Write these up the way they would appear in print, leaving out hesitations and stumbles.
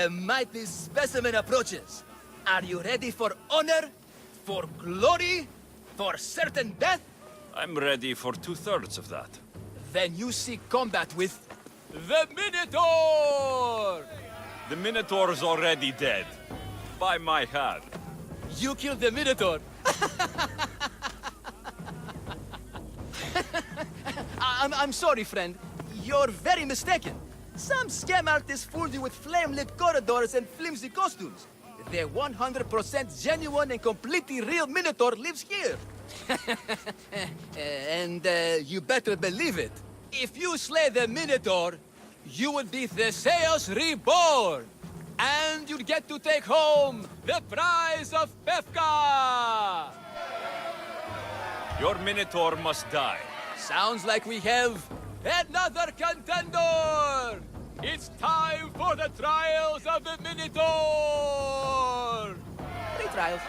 The mighty specimen approaches. Are you ready for honor? For glory? For certain death? I'm ready for 2/3 of that. Then you seek combat with... the Minotaur! The Minotaur's already dead. By my hand. You killed the Minotaur! I'm sorry, friend. You're very mistaken. Some scam artists fooled you with flame-lit corridors and flimsy costumes. The 100% genuine and completely real Minotaur lives here. And you better believe it. If you slay the Minotaur, you would be Theseus reborn. And you'd get to take home the prize of Befka! Your Minotaur must die. Sounds like we have another contender! It's time for the trials of the Minotaur! 3 trials.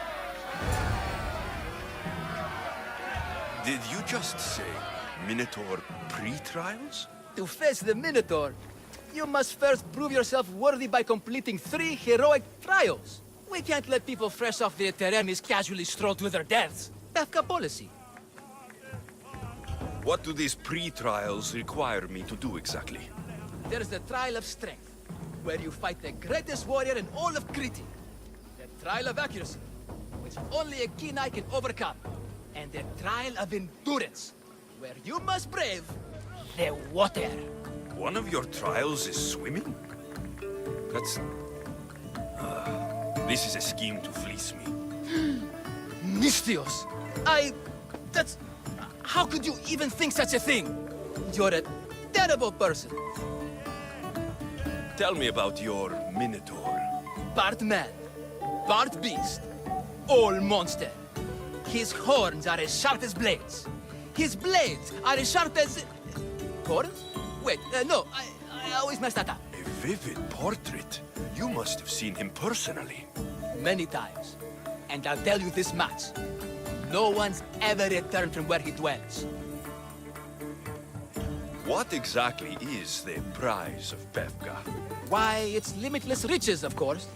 Did you just say Minotaur pre-trials? To face the Minotaur, you must first prove yourself worthy by completing 3 heroic trials. We can't let people fresh off their teremis casually stroll to their deaths. Befka policy. What do these pre-trials require me to do exactly? There's the Trial of Strength, where you fight the greatest warrior in all of Crete. The Trial of Accuracy, which only a keen eye can overcome. And the Trial of Endurance, where you must brave the water. One of your trials is swimming? That's... this is a scheme to fleece me. Mystios! That's... How could you even think such a thing? You're a terrible person. Tell me about your Minotaur. Part man, part beast, all monster. His horns are as sharp as blades. His blades are as sharp as... Horns? Wait, no, I always mess that up. A vivid portrait. You must have seen him personally. Many times. And I'll tell you this much. No one's ever returned from where he dwells. What exactly is the prize of Befka? Why, it's limitless riches, of course.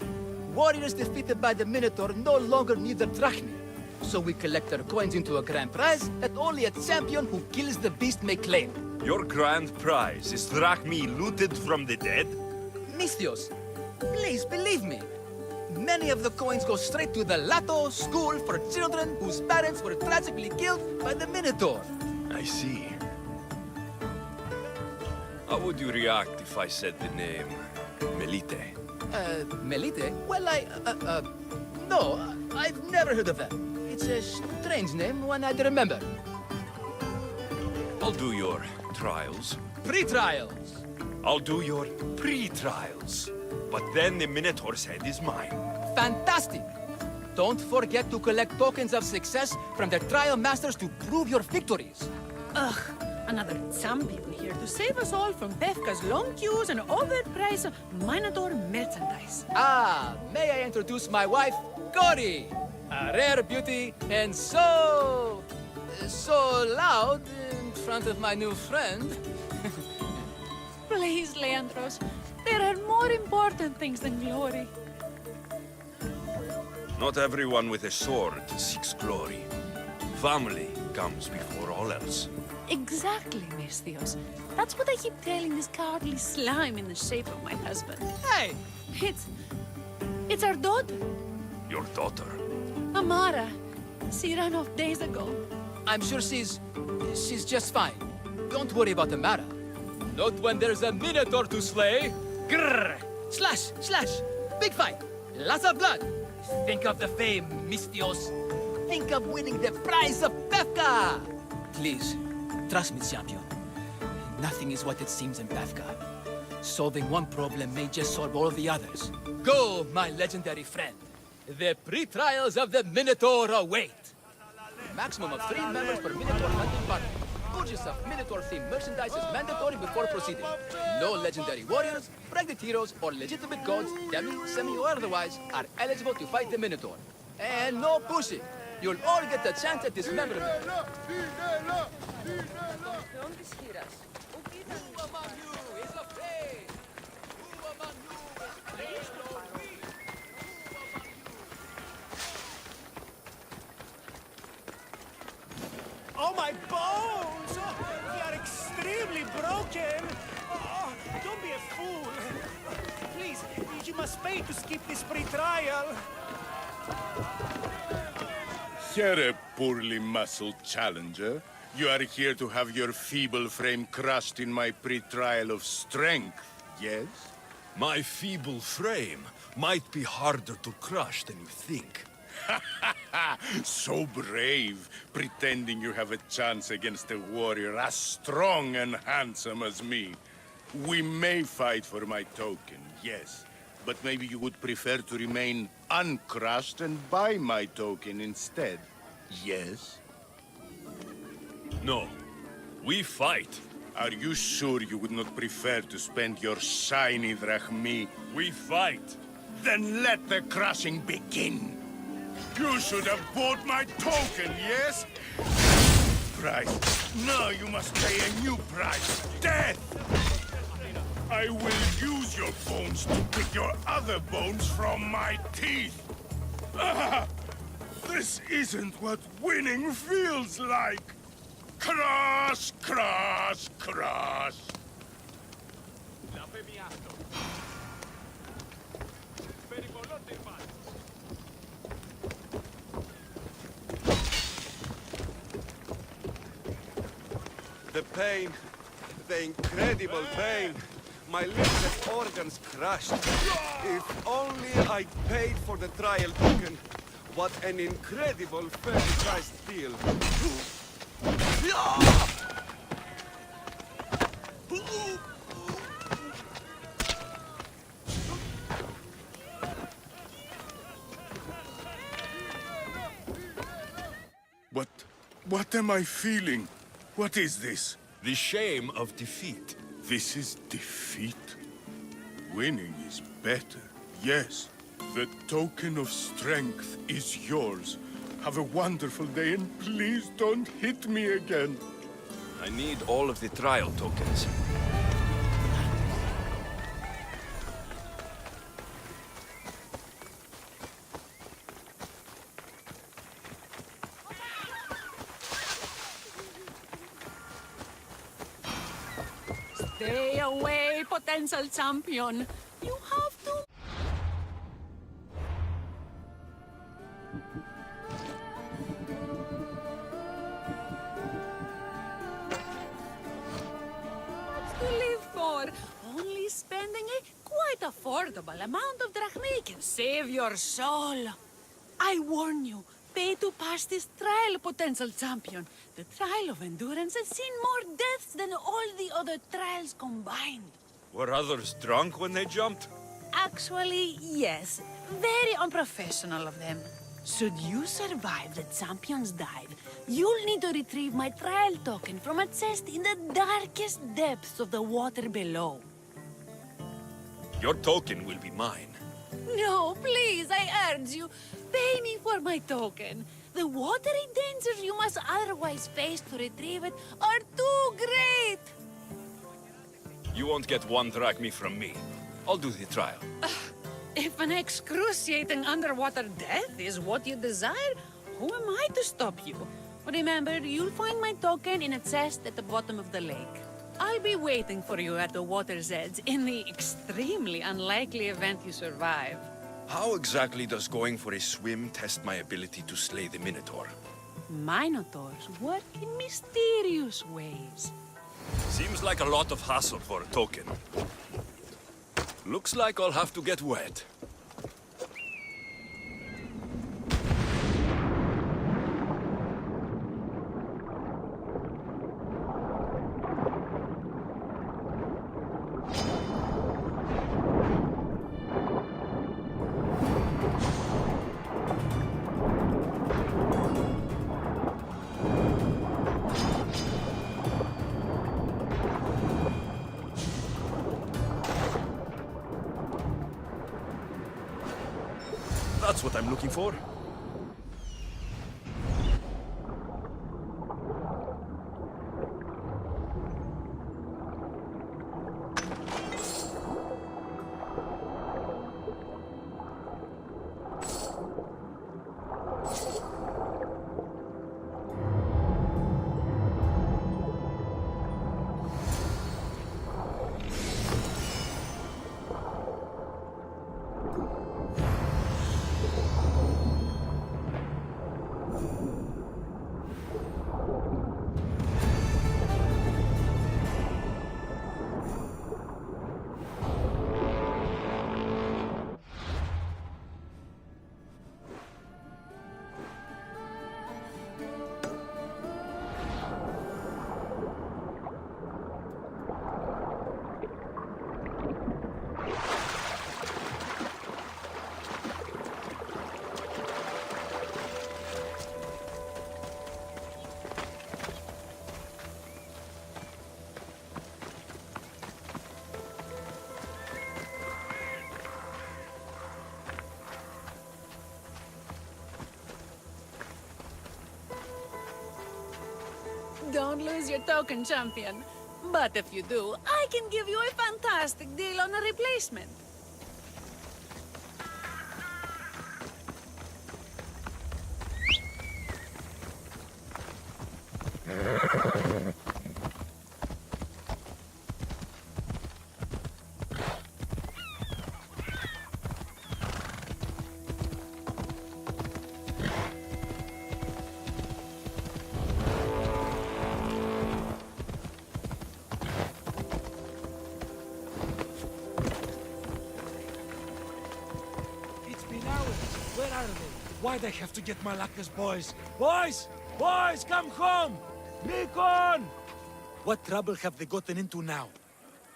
Warriors defeated by the Minotaur no longer need their drachmi. So we collect their coins into a grand prize that only a champion who kills the beast may claim. Your grand prize is drachmi looted from the dead? Mystios, please believe me. Many of the coins go straight to the Lato school for children whose parents were tragically killed by the Minotaur. I see. How would you react if I said the name Melite? Melite? Well, no, I've never heard of that. It's a strange name, one I'd remember. I'll do your trials. Pre-trials. I'll do your pre-trials. But then the Minotaur's head is mine. Fantastic! Don't forget to collect tokens of success from the trial masters to prove your victories. Ugh, another champion here to save us all from Befka's long queues and overpriced Minotaur merchandise. Ah, may I introduce my wife, Cory? A rare beauty and so loud in front of my new friend. Please, Leandros, there are more important things than glory. Not everyone with a sword seeks glory. Family comes before all else. Exactly, Mystios. That's what I keep telling this cowardly slime in the shape of my husband. Hey! It's our daughter, Your daughter. Amara. She ran off days ago. I'm sure she's just fine. Don't worry about Amara. Not when there's a Minotaur to slay. Grrr! Slash! Slash! Big fight! Lots of blood! Think of the fame, Mystios. Think of winning the prize of Befka! Please, trust me, champion. Nothing is what it seems in Befka. Solving one problem may just solve all of the others. Go, my legendary friend. The pre-trials of the Minotaur await. Maximum of 3 members per Minotaur hunting party. Purchase of Minotaur-themed merchandise is mandatory before proceeding. No legendary warriors, pregnant heroes, or legitimate gods, demi, semi, or otherwise, are eligible to fight the Minotaur. And no pushing. You'll all get a chance at dismemberment. Who among you is afraid? Who among you is must pay to skip this pre-trial. Here, poorly muscled challenger. You are here to have your feeble frame crushed in my pre-trial of strength, yes? My feeble frame might be harder to crush than you think. So brave, pretending you have a chance against a warrior as strong and handsome as me. We may fight for my token, yes. But maybe you would prefer to remain uncrushed and buy my token instead, yes? No, we fight. Are you sure you would not prefer to spend your shiny drachmi? We fight. Then let the crushing begin. You should have bought my token, yes? Price. Now you must pay a new price. Death! I will use your bones to pick your other bones from my teeth. Ah, this isn't what winning feels like. Crush, crush, crush. The pain, the incredible pain. My limbs and organs crushed. If only I paid for the trial token. What an incredible fair price deal. What am I feeling? What is this? The shame of defeat. This is defeat? Winning is better, yes. The token of strength is yours. Have a wonderful day and please don't hit me again. I need all of the trial tokens. Stay away, potential champion. You have to... What's to live for? Only spending a quite affordable amount of drachmi can save your soul. I warn you, pay to pass this trial, potential champion. The trial of endurance has seen more deaths than all the other trials combined. Were others drunk when they jumped? Actually, yes. Very unprofessional of them. Should you survive the champion's dive, you'll need to retrieve my trial token from a chest in the darkest depths of the water below. Your token will be mine. No, please, I urge you. Pay me for my token. The watery dangers you must otherwise face to retrieve it are too great. You won't get one drachmi from me. I'll do the trial. If an excruciating underwater death is what you desire, who am I to stop you? Remember, you'll find my token in a chest at the bottom of the lake. I'll be waiting for you at the water's edge in the extremely unlikely event you survive. How exactly does going for a swim test my ability to slay the Minotaur? Minotaurs work in mysterious ways. Seems like a lot of hassle for a token. Looks like I'll have to get wet. That's what I'm looking for. Don't lose your token, champion. But if you do, I can give you a fantastic deal on a replacement. It's been hours. Where are they? Why'd I have to get Malaka's boys? Boys! Boys, come home! Nikon! What trouble have they gotten into now?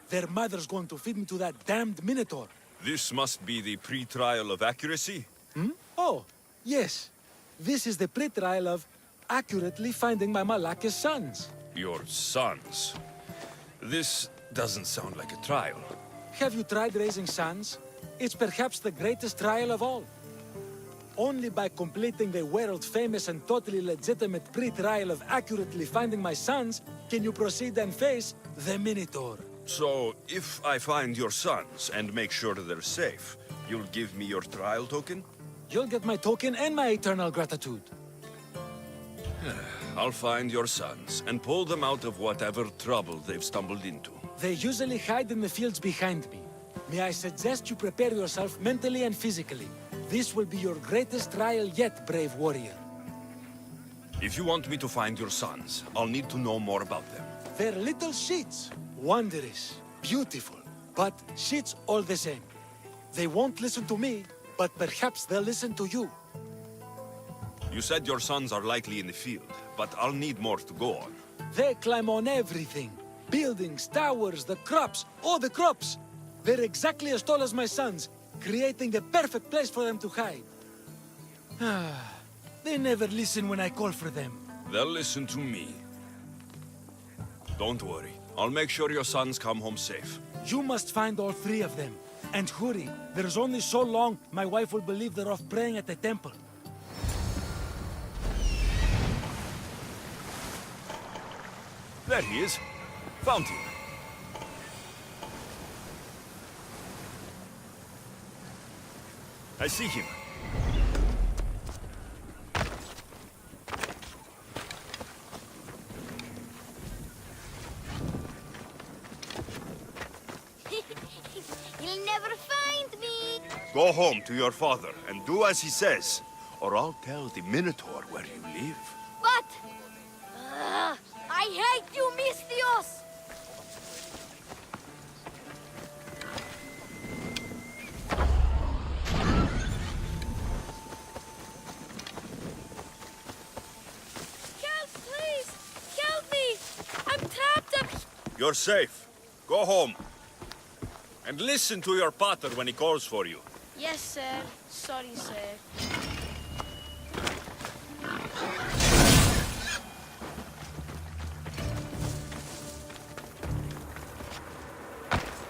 Their mother's going to feed me to that damned Minotaur. This must be the pre-trial of accuracy. Oh, yes. This is the pre-trial of accurately finding my Malaka's sons. Your sons. This doesn't sound like a trial. Have you tried raising sons? It's perhaps the greatest trial of all. Only by completing the world-famous and totally legitimate pre-trial of accurately finding my sons can you proceed and face the Minotaur. So, if I find your sons and make sure they're safe, you'll give me your trial token? You'll get my token and my eternal gratitude. I'll find your sons and pull them out of whatever trouble they've stumbled into. They usually hide in the fields behind me. May I suggest you prepare yourself mentally and physically. This will be your greatest trial yet, brave warrior. If you want me to find your sons, I'll need to know more about them. They're little shits. Wondrous, beautiful, but shits all the same. They won't listen to me, but perhaps they'll listen to you. You said your sons are likely in the field, but I'll need more to go on. They climb on everything. Buildings, towers, the crops, all the crops. They're exactly as tall as my sons, creating the perfect place for them to hide. They never listen when I call for them. They'll listen to me. Don't worry. I'll make sure your sons come home safe. You must find all three of them. And hurry, there's only so long my wife will believe they're off praying at the temple. There he is. Found him. I see him. You'll never find me! Go home to your father and do as he says, or I'll tell the Minotaur where you live. But... I hate you, Mistios! Help, please! Help me! I'm trapped up here! You're safe. Go home. And listen to your pater when he calls for you. Yes, sir. Sorry, sir.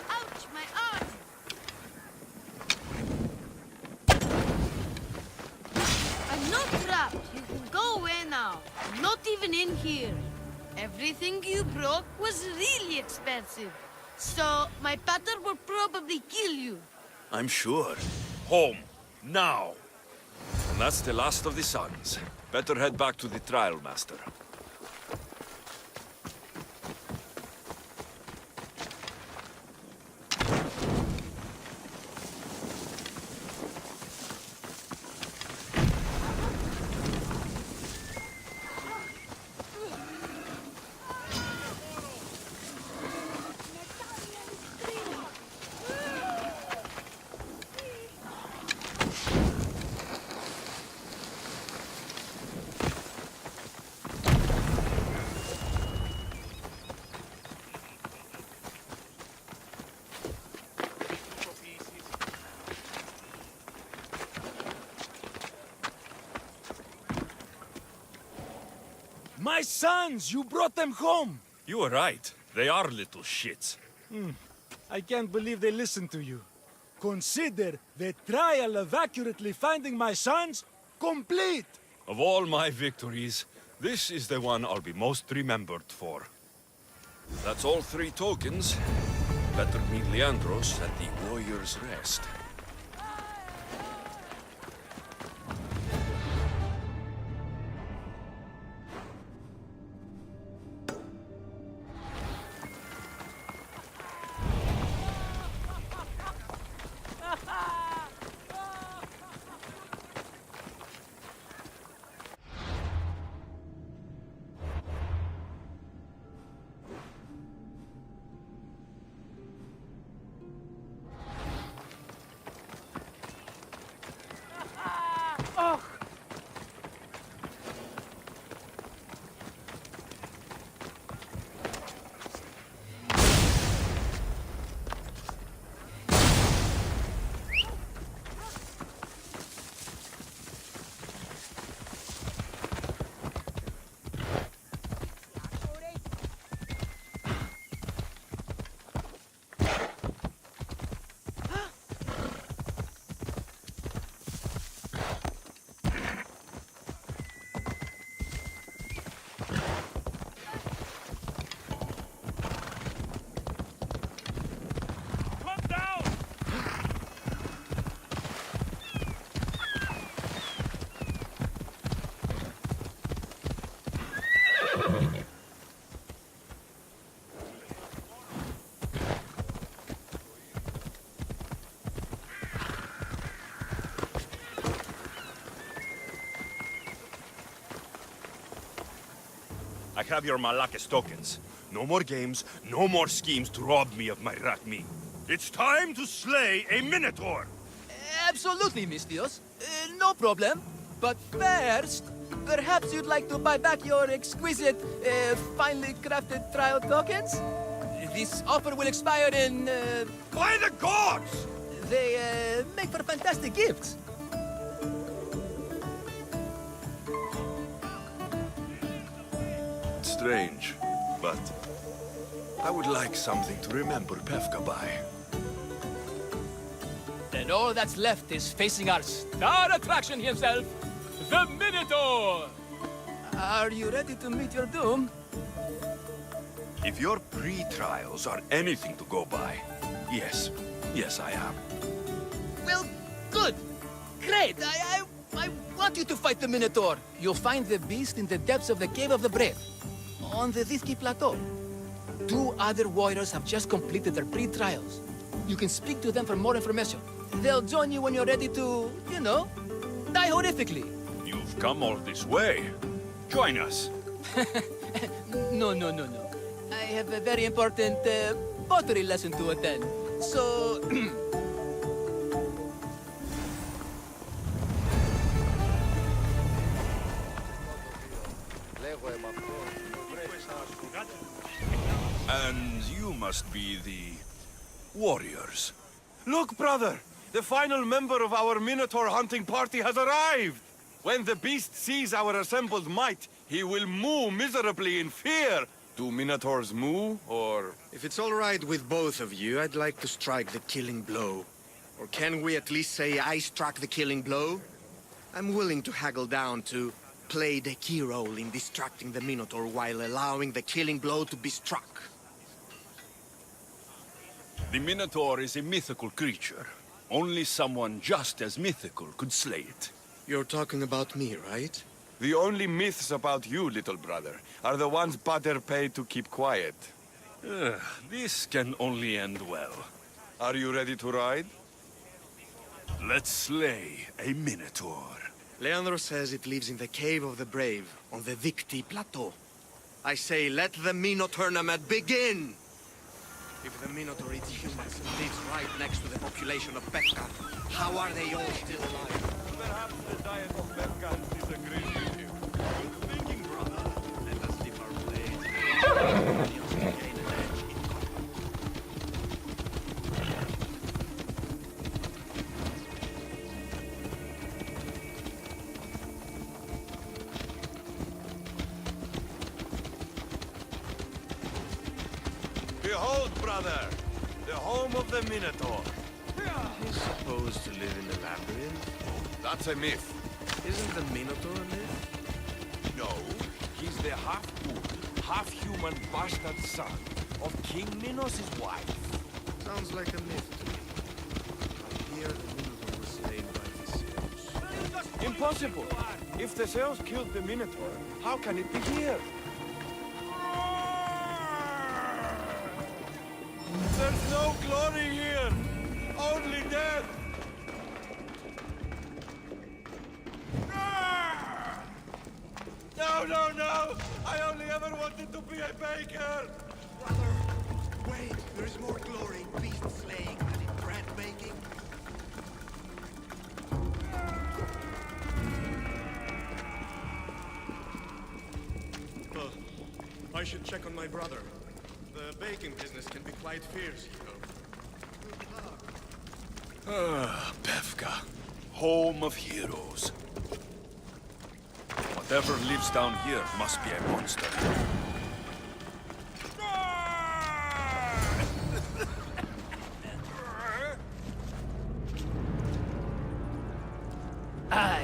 Ouch, my arm! I'm not trapped. You can go away now. I'm not even in here. Everything you broke was really expensive. So, my pater will probably kill you. I'm sure. Home. Now. And that's the last of the sons. Better head back to the trial, master. My sons! You brought them home! You were right. They are little shits. I can't believe they listened to you. Consider the trial of accurately finding my sons complete! Of all my victories, This is the one I'll be most remembered for. That's all 3 tokens. Better meet Leandros at the Warrior's Rest. I have your Malakis tokens. No more games, no more schemes to rob me of my Rakmi. It's time to slay a Minotaur! Absolutely, Mistios. No problem. But first, perhaps you'd like to buy back your exquisite, finely crafted trial tokens? This offer will expire in, By the gods! They, make for fantastic gifts. Strange, but I would like something to remember Pevka by. Then all that's left is facing our star attraction himself, the Minotaur! Are you ready to meet your doom? If your pre-trials are anything to go by, yes. Yes, I am. Well, good. Great. I want you to fight the Minotaur. You'll find the beast in the depths of the Cave of the Brave, on the Vithki Plateau. 2 other warriors have just completed their pre-trials. You can speak to them for more information. They'll join you when you're ready to, you know, die horrifically. You've come all this way. Join us. No. I have a very important pottery lesson to attend. So... And you must be the warriors. Look, brother! The final member of our Minotaur hunting party has arrived! When the beast sees our assembled might, he will moo miserably in fear. Do Minotaurs moo, or... If it's all right with both of you, I'd like to strike the killing blow. Or can we at least say I struck the killing blow? I'm willing to haggle down to play the key role in distracting the Minotaur while allowing the killing blow to be struck. The Minotaur is a mythical creature. Only someone just as mythical could slay it. You're talking about me, right? The only myths about you, little brother, are the ones Pater paid to keep quiet. This can only end well. Are you ready to ride? Let's slay a Minotaur. Leandro says it lives in the Cave of the Brave, on the Vithki Plateau. I say, let the Minotaur tournament begin! If the Minotaur eats humans and lives right next to the population of Pekka, how are they all still alive? Perhaps the diet of Berkan disagrees with you. Good thinking, brother. Let us dip our blades to gain an edge in combat. Behold, brother, the home of the Minotaur. He's supposed to live in the labyrinth. That's a myth. Isn't the Minotaur a myth? No, the half-bull, half-human bastard son of King Minos' wife. Sounds like a myth to me. I hear the Minotaur was slain by Theseus. Impossible! If Theseus killed the Minotaur, how can it be here? There's no glory here! Only death! No, no, no! I only ever wanted to be a baker! Brother, wait, there is more glory in beast slaying than in bread baking. I should check on my brother. The baking business can be quite fierce, you know. Befka, home of heroes. Whatever lives down here must be a monster. I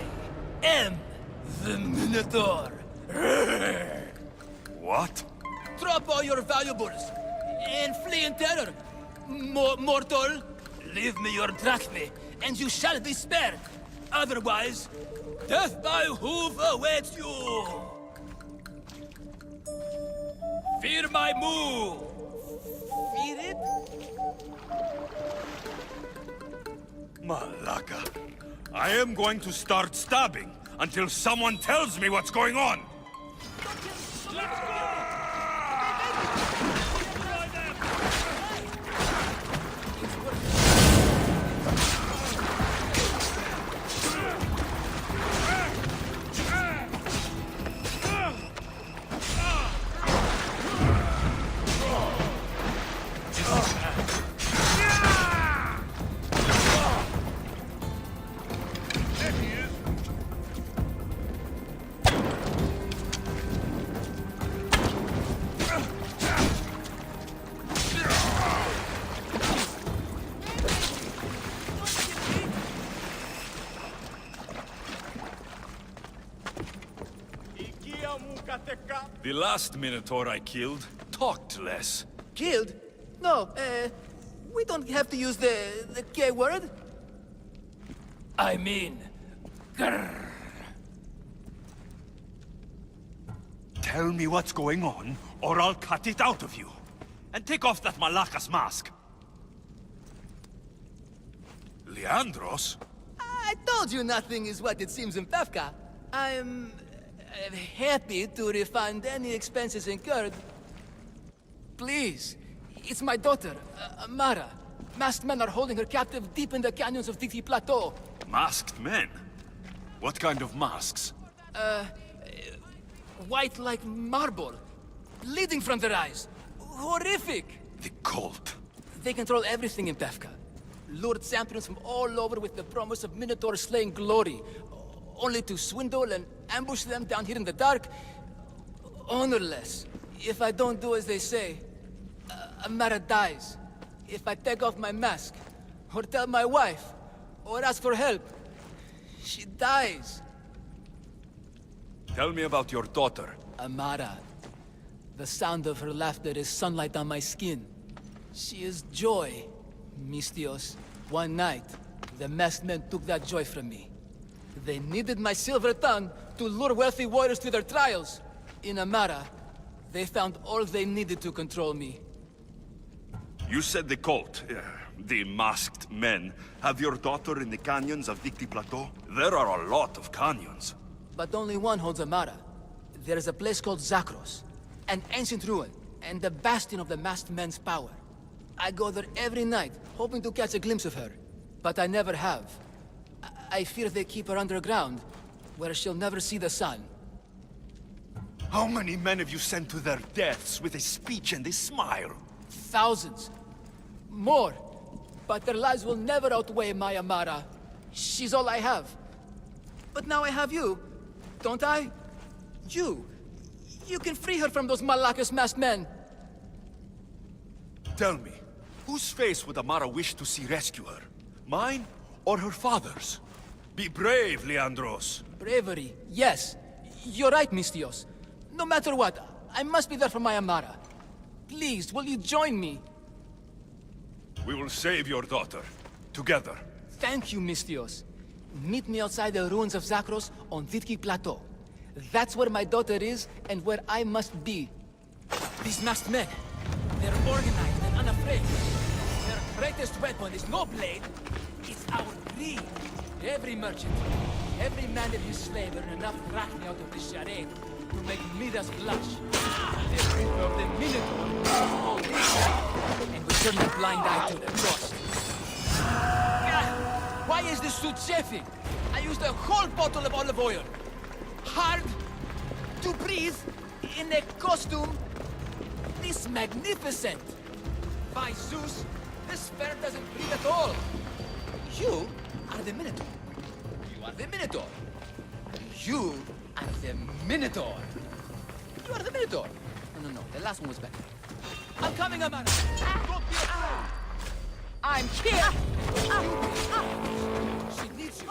am the Minotaur. What? Drop all your valuables and flee in terror. Mortal, leave me your drachme, and you shall be spared. Otherwise, death by hoof awaits you. Fear my move. Fear it? Malaka. I am going to start stabbing until someone tells me what's going on. The last Minotaur I killed talked less. Killed? No, we don't have to use the K word. I mean, grrr. Tell me what's going on, or I'll cut it out of you. And take off that Malaka's mask. Leandros? I told you nothing is what it seems in Pefka. I'm happy to refund any expenses incurred. Please, it's my daughter, Amara. Masked men are holding her captive deep in the canyons of Dixie Plateau. Masked men? What kind of masks? White like marble, bleeding from their eyes. Horrific! The cult. They control everything in Pefka. Lured champions from all over with the promise of Minotaur slaying glory, only to swindle and ambush them down here in the dark. Honorless. If I don't do as they say, Amara dies. If I take off my mask, or tell my wife, or ask for help, she dies. Tell me about your daughter. Amara. The sound of her laughter is sunlight on my skin. She is joy, Mistios. One night, the masked men took that joy from me. They needed my silver tongue to lure wealthy warriors to their trials. In Amara, they found all they needed to control me. You said the cult, the masked men, have your daughter in the canyons of Dixie Plateau? There are a lot of canyons. But only one holds Amara. There is a place called Zakros, an ancient ruin, and the bastion of the masked men's power. I go there every night, hoping to catch a glimpse of her. But I never have. I fear they keep her underground, where she'll never see the sun. How many men have you sent to their deaths with a speech and a smile? Thousands. More. But their lives will never outweigh my Amara. She's all I have. But now I have you, don't I? You can free her from those Malakas masked men. Tell me, whose face would Amara wish to see rescue her? Mine or her father's? Be brave, Leandros. Bravery, yes. You're right, Mistios. No matter what, I must be there for my Amara. Please, will you join me? We will save your daughter. Together. Thank you, Mystios. Meet me outside the ruins of Zakros on Vitki Plateau. That's where my daughter is, and where I must be. These masked men, they're organized and unafraid. Their greatest weapon is no blade, it's our greed. Every merchant, every man and his slave earn enough drachmi out of this charade to make Midas blush. They prefer the Minotaur, all this, and we turn a blind eye to the cost. Why is this suit chafing? I used a whole bottle of olive oil. Hard to breathe in a costume this magnificent. By Zeus, this fair doesn't breathe at all. You are the Minotaur. You are the Minotaur. You are the Minotaur. You are the Minotaur. No, the last one was better. I'm coming, Amara. Don't be afraid. I'm here. She needs you.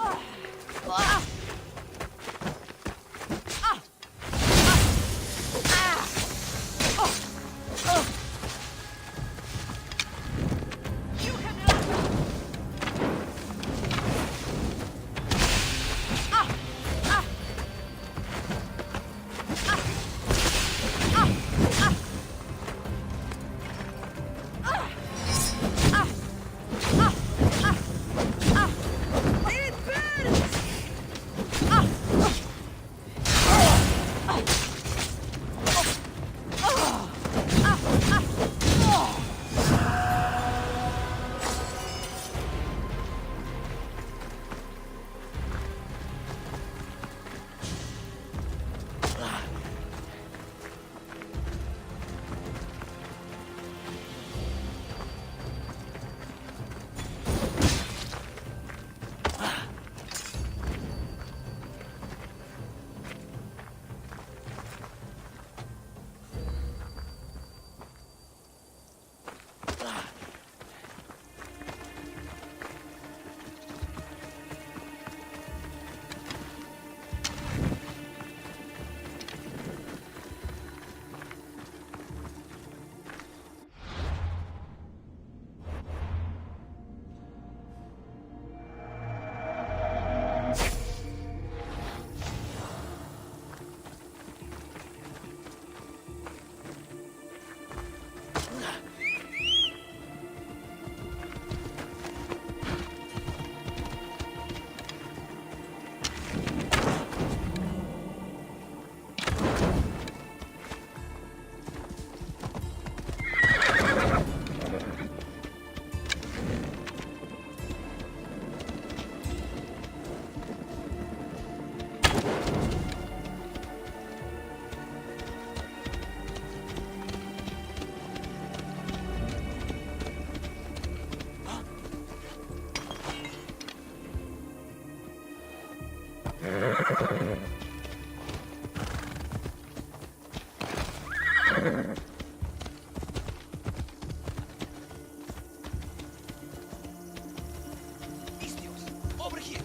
Over here.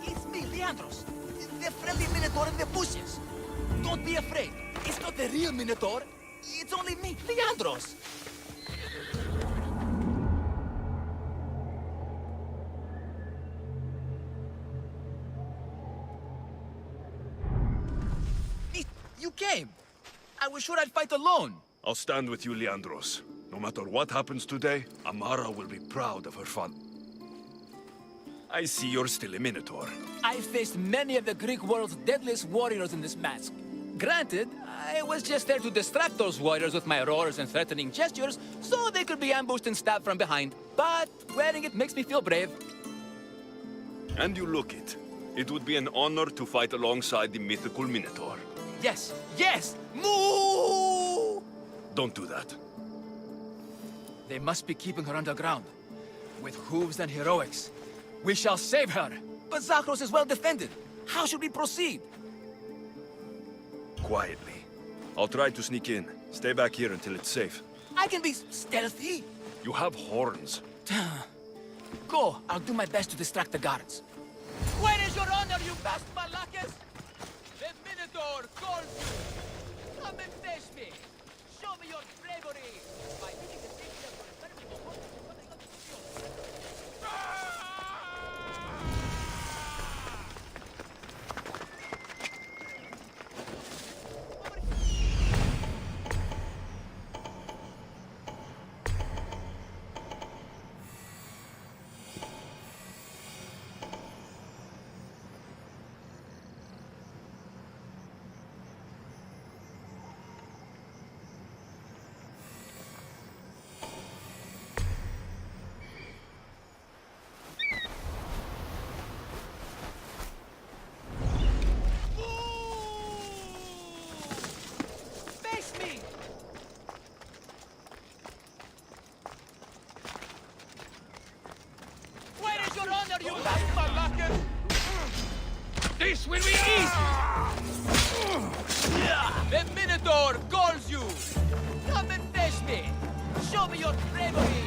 It's me, Leandros. The friendly Minotaur in the bushes. Don't be afraid. It's not the real Minotaur. It's only me, Leandros. You came. I was sure I'd fight alone. I'll stand with you, Leandros. No matter what happens today, Amara will be proud of her fun. I see you're still a Minotaur. I faced many of the Greek world's deadliest warriors in this mask. Granted, I was just there to distract those warriors with my roars and threatening gestures, so they could be ambushed and stabbed from behind. But wearing it makes me feel brave. And you look it. It would be an honor to fight alongside the mythical Minotaur. Yes, yes! Moo! Don't do that. They must be keeping her underground. With hooves and heroics. We shall save her. But Zakros is well defended. How should we proceed? Quietly. I'll try to sneak in. Stay back here until it's safe. I can be stealthy. You have horns. Go. I'll do my best to distract the guards. Where is your honor, you masked Malakis? The Minotaur calls you! Come and face me! Show me your bravery! By meeting the danger for a very important what I got to do. Face me! Where is your honor, you bastard? This will be easy! The Minotaur calls you! Come and face me! Show me your bravery!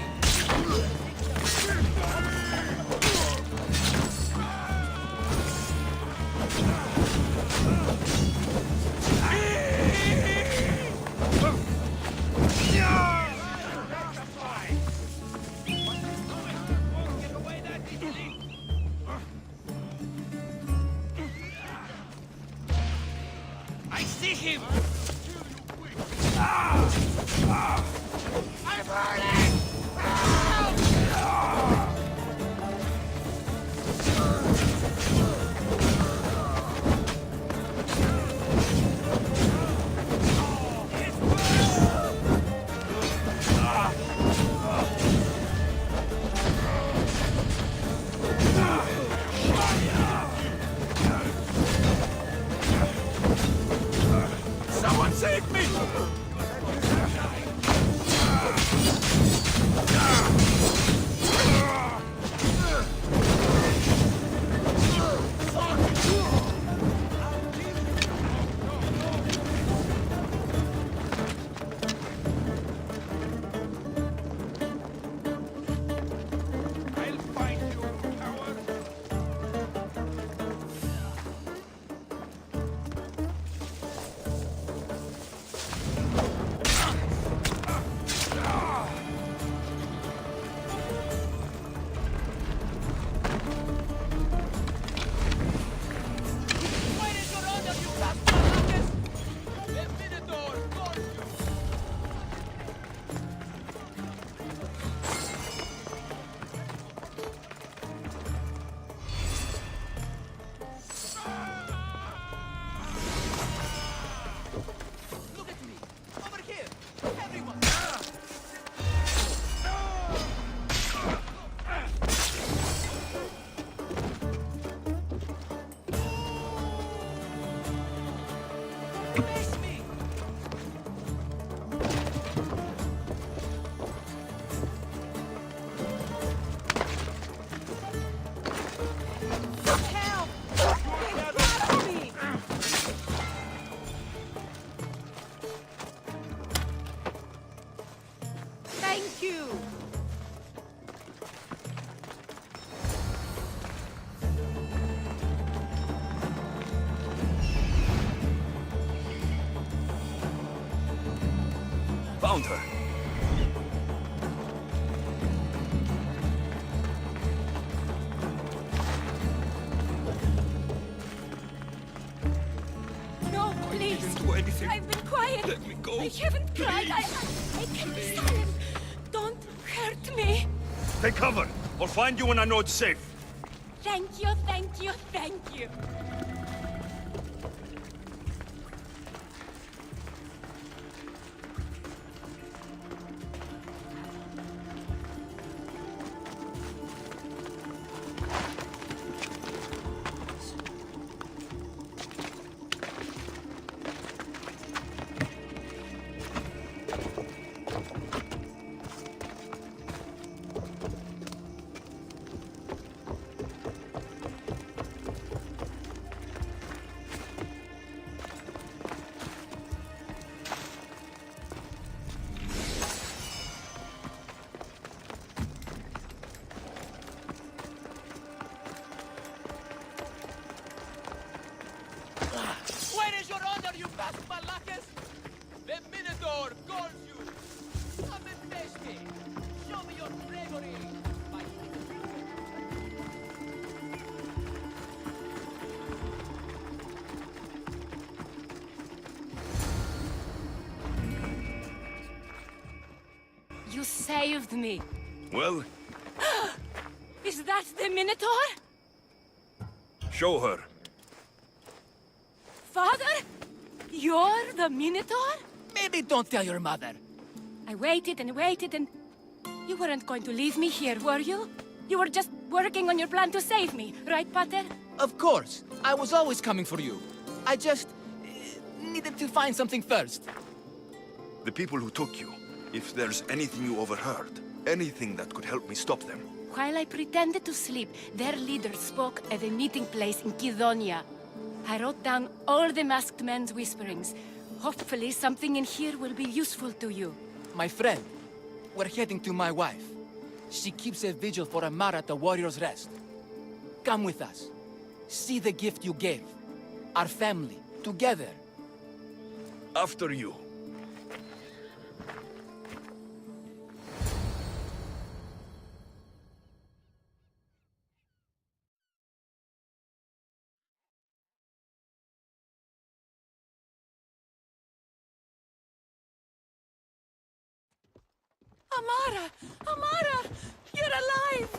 I see him! I'm burning! Someone save me! I'll find you, coward! Where is your honor, you bastard? The Minotaur calls you! Look at me! Over here! Everyone! Face me! Help! Get out of me! Thank you! Found her. No, please! Didn't do anything. I've been quiet! Let me go. I haven't cried! I can be silent! Don't hurt me! Take cover. I'll find you when I know it's safe. Thank you, thank you, thank you! Where is your honor, you bastard? The Minotaur calls you! Come and face me! Show me your bravery! My You saved me. Well, Is that the Minotaur? show her. Father? You're the Minotaur? Maybe don't tell your mother. I waited and waited and... You weren't going to leave me here, were you? You were just working on your plan to save me, right, Pater? Of course. I was always coming for you. I just... needed to find something first. The people who took you, if there's anything you overheard, anything that could help me stop them. While I pretended to sleep, their leader spoke at a meeting place in Kidonia. I wrote down all the masked men's whisperings. Hopefully something in here will be useful to you. My friend, we're heading to my wife. She keeps a vigil for Amara at the Warrior's Rest. Come with us. See the gift you gave. Our family, together. After you. Amara! Amara! You're alive!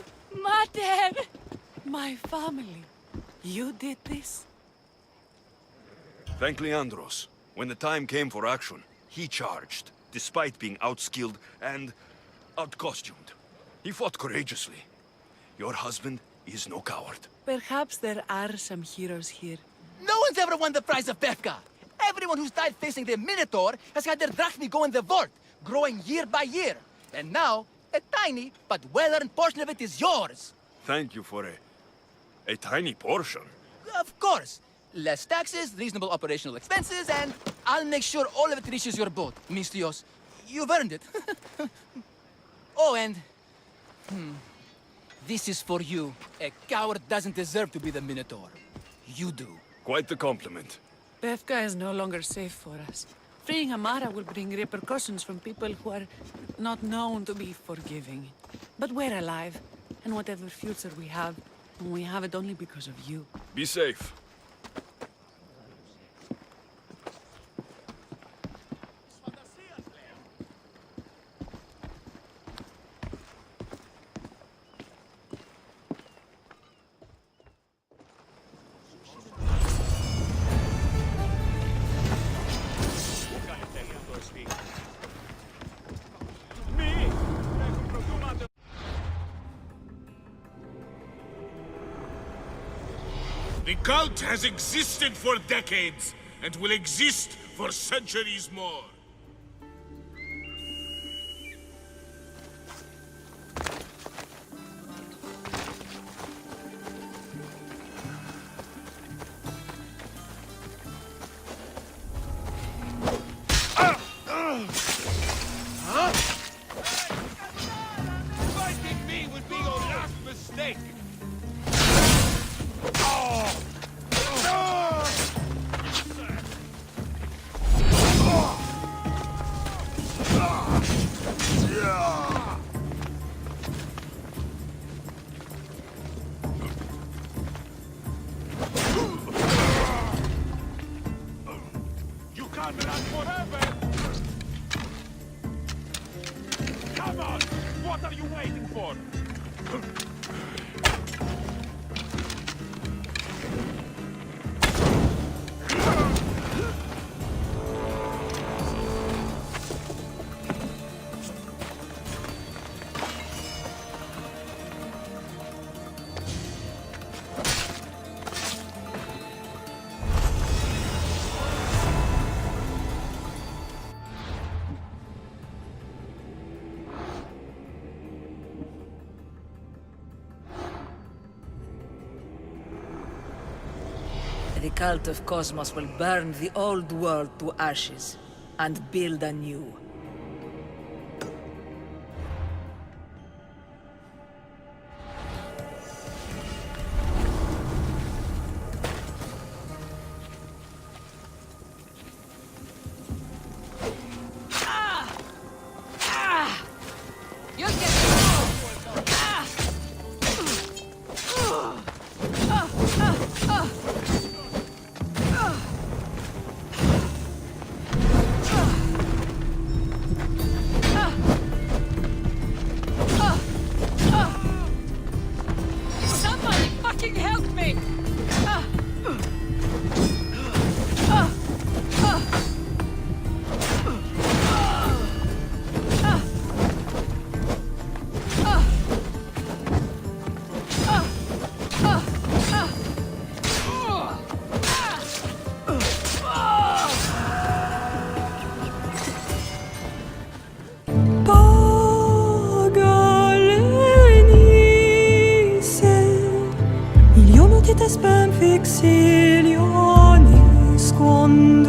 Mater! My family. You did this? Thank Leandros. When the time came for action, he charged, despite being outskilled and outcostumed. He fought courageously. Your husband is no coward. Perhaps there are some heroes here. No one's ever won the prize of Befka. Everyone who's died facing the Minotaur has had their drachmi go in the vault, growing year by year. And now, a tiny but well-earned portion of it is yours. Thank you for a tiny portion. Of course. Less taxes, reasonable operational expenses, and I'll make sure all of it reaches your boat, Mistios. You've earned it. Oh, and... This is for you. A coward doesn't deserve to be the Minotaur. You do. Quite the compliment. Befka is no longer safe for us. Freeing Amara will bring repercussions from people who are not known to be forgiving. But we're alive, and whatever future we have it only because of you. Be safe. The cult has existed for decades, and will exist for centuries more. Fighting me would be your last mistake! You can't run forever! Come on! What are you waiting for? The cult of Cosmos will burn the old world to ashes and build a new. Fixilionis con